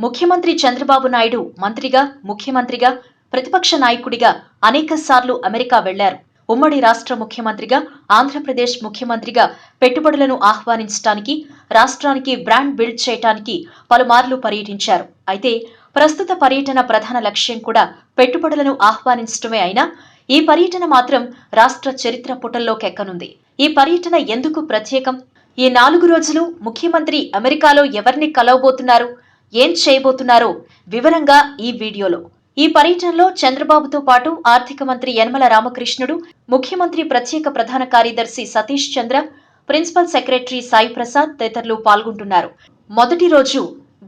ముఖ్యమంత్రి చంద్రబాబు నాయుడు మంత్రిగా, ముఖ్యమంత్రిగా, ప్రతిపక్ష నాయకుడిగా అనేకసార్లు అమెరికా వెళ్లారు. ఉమ్మడి రాష్ట్ర ముఖ్యమంత్రిగా, ఆంధ్రప్రదేశ్ ముఖ్యమంత్రిగా పెట్టుబడులను ఆహ్వానించడానికి, రాష్ట్రానికి బ్రాండ్ బిల్డ్ చేయడానికి పలుమార్లు పర్యటించారు. అయితే ప్రస్తుత పర్యటన ప్రధాన లక్ష్యం కూడా పెట్టుబడులను ఆహ్వానించడమే అయినా ఈ పర్యటన మాత్రం రాష్ట్ర చరిత్ర పుటల్లోకెక్కనుంది. ఈ పర్యటన ఎందుకు ప్రత్యేకం? ఈ 4 రోజులు ముఖ్యమంత్రి అమెరికాలో ఎవరిని కలవబోతున్నారు, ఏం చేయబోతున్నారో వివరంగా ఈ వీడియోలో. ఈ పర్యటనలో చంద్రబాబుతో పాటు ఆర్థిక మంత్రి యనమల రామకృష్ణుడు, ముఖ్యమంత్రి ప్రత్యేక ప్రధాన కార్యదర్శి సతీష్ చంద్ర, ప్రిన్సిపల్ సెక్రటరీ సాయి ప్రసాద్ తదితరులు పాల్గొంటున్నారు. మొదటి రోజు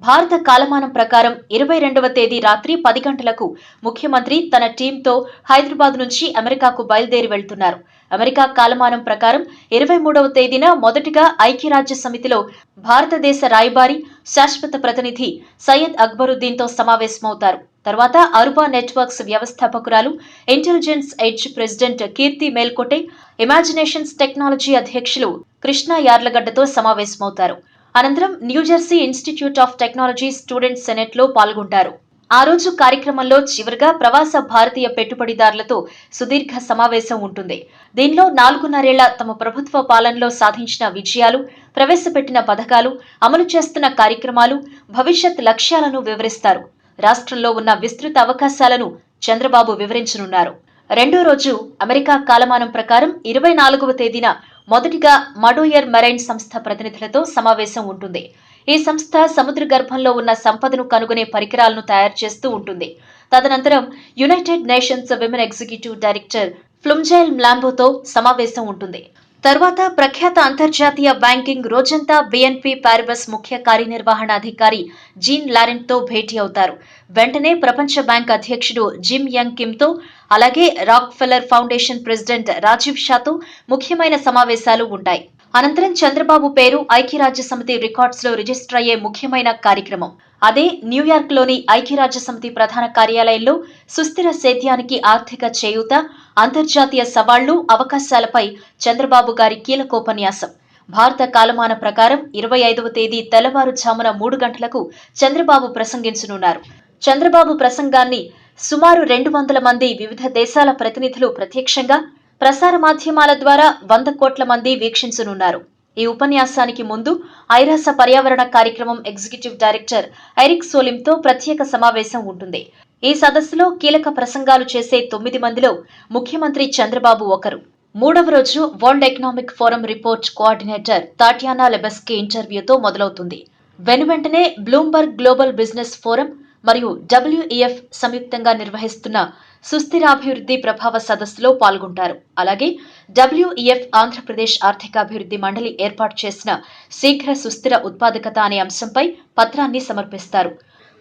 భారత కాలమానం ప్రకారం 22వ తేదీ రాత్రి 10 గంటలకు ముఖ్యమంత్రి తన టీంతో హైదరాబాద్ నుంచి అమెరికాకు బయలుదేరి వెళ్తున్నారు. అమెరికా కాలమానం ప్రకారం 23వ తేదీన మొదటిగా ఐక్యరాజ్య సమితిలో భారతదేశ రాయబారి, శాశ్వత ప్రతినిధి సయ్యద్ అక్బరుద్దీన్తో సమావేశమవుతారు. తర్వాత అరుబా నెట్వర్క్స్ వ్యవస్థాపకురాలు, Intelligence Edge president Keerthi Melkote, Imaginations Technology అధ్యక్షులు కృష్ణ యార్లగడ్డతో సమావేశమవుతారు. అనంతరం New Jersey Institute of Technology students senate లో పాల్గొంటారు. ఆ రోజు కార్యక్రమంలో చివరిగా ప్రవాస భారతీయ పెట్టుబడిదారులతో సుదీర్ఘ సమావేశం ఉంటుంది. దీనిలో 4.5 ఏళ్ల తమ ప్రభుత్వ పాలనలో సాధించిన విజయాలు, ప్రవేశపెట్టిన పథకాలు, అమలు చేస్తున్న కార్యక్రమాలు, భవిష్యత్ లక్ష్యాలను వివరిస్తారు. రాష్ట్రంలో ఉన్న విస్తృత అవకాశాలను చంద్రబాబు వివరించనున్నారు. రెండో రోజు అమెరికా కాలమానం ప్రకారం 24వ తేదీన మొదటిగా మడోయర్ మెరైన్ సంస్థ ప్రతినిధులతో సమావేశం ఉంటుంది. ఈ సంస్థ సముద్ర గర్భంలో ఉన్న సంపదను కనుగొనే పరికరాలను తయారు చేస్తూ ఉంటుంది. తదనంతరం United Nations Women executive director Phumzile మ్లాంబోతో సమావేశం ఉంటుంది. తర్వాత ప్రఖ్యాత అంతర్జాతీయ బ్యాంకింగ్ రోజంతా బిఎన్పి పారిబస్ ముఖ్య కార్యనిర్వహణాధికారి జీన్ లారెంట్తో భేటీ అవుతారు. వెంటనే ప్రపంచ బ్యాంక్ అధ్యక్షుడు జిమ్ యంగ్ కిమ్తో, అలాగే రాక్ ఫెల్లర్ ఫౌండేషన్ ప్రెసిడెంట్ రాజీవ్ షాతో ముఖ్యమైన సమావేశాలు ఉంటాయి. అనంతరం చంద్రబాబు పేరు ఐక్యరాజ్య సమితి రికార్డ్స్ లో రిజిస్టర్ అయ్యే ముఖ్యమైన కార్యక్రమం. అదే న్యూయార్క్ లోని ఐక్యరాజ్య సమితి ప్రధాన కార్యాలయంలో సుస్థిర సేద్యానికి ఆర్థిక చేయూత, అంతర్జాతీయ సవాళ్లు, అవకాశాలపై చంద్రబాబు గారి కీలకోపన్యాసం. భారత కాలమాన ప్రకారం 25వ తేదీ తెల్లవారుజామున 3 గంటలకు చంద్రబాబు ప్రసంగించనున్నారు. చంద్రబాబు ప్రసంగాన్ని సుమారు 200 మంది వివిధ దేశాల ప్రతినిధులు ప్రత్యక్షంగా, ప్రసార మాధ్యమాల ద్వారా 100 కోట్ల మంది వీక్షించనున్నారు. ఈ ఉపన్యాసానికి ముందు ఐరాస పర్యావరణ కార్యక్రమం ఎగ్జిక్యూటివ్ డైరెక్టర్ ఎరిక్ సోలిమ్తో ప్రత్యేక సమావేశం ఉంటుంది. ఈ సదస్సులో కీలక ప్రసంగాలు చేసే 9 మందిలో ముఖ్యమంత్రి చంద్రబాబు ఒకరు. మూడవ రోజు World Economic Forum report coordinator Tatyana Lebesky ఇంటర్వ్యూతో మొదలవుతుంది. వెనువెంటనే బ్లూంబర్గ్ గ్లోబల్ బిజినెస్ ఫోరం మరియు WEF సంయుక్తంగా నిర్వహిస్తున్న సుస్థిరాభివృద్ధి ప్రభావ సదస్సులో పాల్గొంటారు. అలాగే WEF ఆంధ్రప్రదేశ్ ఆర్థికాభివృద్ధి మండలి ఏర్పాటు చేసిన శీఘ్ర సుస్థిర ఉత్పాదకత అనే అంశంపై పత్రాన్ని సమర్పిస్తారు.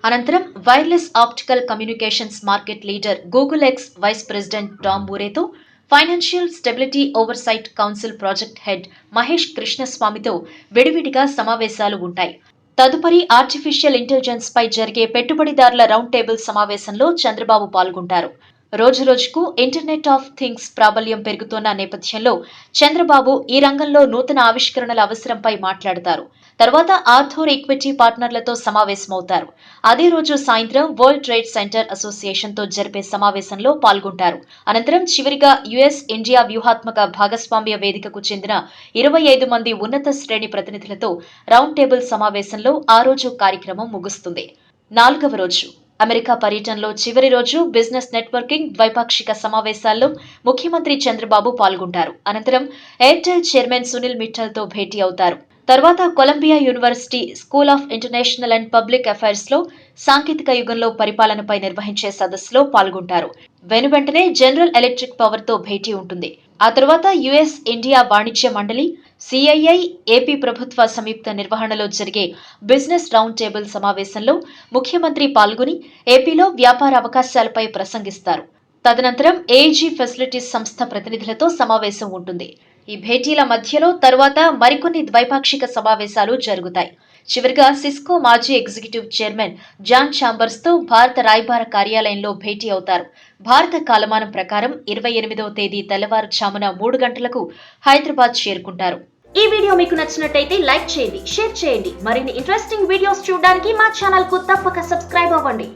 అనంతరం wireless optical communications market leader Google X vice president Tom మూరేతో, financial stability oversight council project head Mahesh కృష్ణస్వామితో విడివిడిగా సమావేశాలు ఉంటాయి. తదుపరి ఆర్టిఫిషియల్ ఇంటెలిజెన్స్ పై జరిగే పెట్టుబడిదారుల రౌండ్ టేబుల్ సమావేశంలో చంద్రబాబు పాల్గొంటారు. రోజురోజుకు ఇంటర్నెట్ ఆఫ్ థింగ్స్ ప్రాబల్యం పెరుగుతున్న నేపథ్యంలో చంద్రబాబు ఈ రంగంలో నూతన ఆవిష్కరణల అవసరంపై మాట్లాడతారు. తర్వాత ఆర్థోర్ ఈక్విటీ పార్ట్నర్లతో సమావేశమవుతారు. అదే రోజు సాయంత్రం వరల్డ్ ట్రేడ్ సెంటర్ అసోసియేషన్తో జరిపే సమావేశంలో పాల్గొంటారు. అనంతరం చివరిగా యుఎస్ ఇండియా వ్యూహాత్మక భాగస్వామ్య వేదికకు చెందిన 25 మంది ఉన్నత శ్రేణి ప్రతినిధులతో రౌండ్ టేబుల్ సమావేశంలో ఆ రోజు కార్యక్రమం ముగుస్తుంది. 4వ రోజు అమెరికా పర్యటనలో చివరి రోజు బిజినెస్ నెట్వర్కింగ్, ద్వైపాక్షిక సమావేశాల్లో ముఖ్యమంత్రి చంద్రబాబు పాల్గొంటారు. అనంతరం ఎయిర్టెల్ చైర్మన్ సునీల్ మిట్టల్తో భేటీ అవుతారు. తర్వాత Columbia University School of International and Public Affairs లో సాంకేతిక యుగంలో పరిపాలనపై నిర్వహించే సదస్సులో పాల్గొంటారు. వెనువెంటనే జనరల్ ఎలక్ట్రిక్ పవర్ తో భేటీ ఉంటుంది. ఆ తర్వాత యుఎస్ ఇండియా వాణిజ్య మండలి, CII, ఏపీ ప్రభుత్వ సంయుక్త నిర్వహణలో జరిగే బిజినెస్ రౌండ్ టేబుల్ సమావేశంలో ముఖ్యమంత్రి పాల్గొని ఏపీలో వ్యాపార అవకాశాలపై ప్రసంగిస్తారు. తదనంతరం AIG ఫెసిలిటీస్ సంస్థ ప్రతినిధులతో సమావేశం ఉంటుంది. ఈ భేటీల మధ్యలో తరువాత మరికొన్ని ద్వైపాక్షిక సమావేశాలు జరుగుతాయి. చివరిగా సిస్కో మాజీ ఎగ్జిక్యూటివ్ చైర్మన్ జాన్ ఛాంబర్స్ తో భారత రాయబార కార్యాలయంలో భేటీ అవుతారు. భారత కాలమానం ప్రకారం 28వ తేదీ తెల్లవారుజామున 3 గంటలకు హైదరాబాద్ చేరుకుంటారు. ఈ వీడియో మీకు నచ్చినట్టయితే లైక్ చేయండి, షేర్ చేయండి. మరిన్ని ఇంట్రెస్టింగ్ వీడియోస్ చూడడానికి మా ఛానల్ కు తప్పక సబ్స్క్రైబ్ అవ్వండి.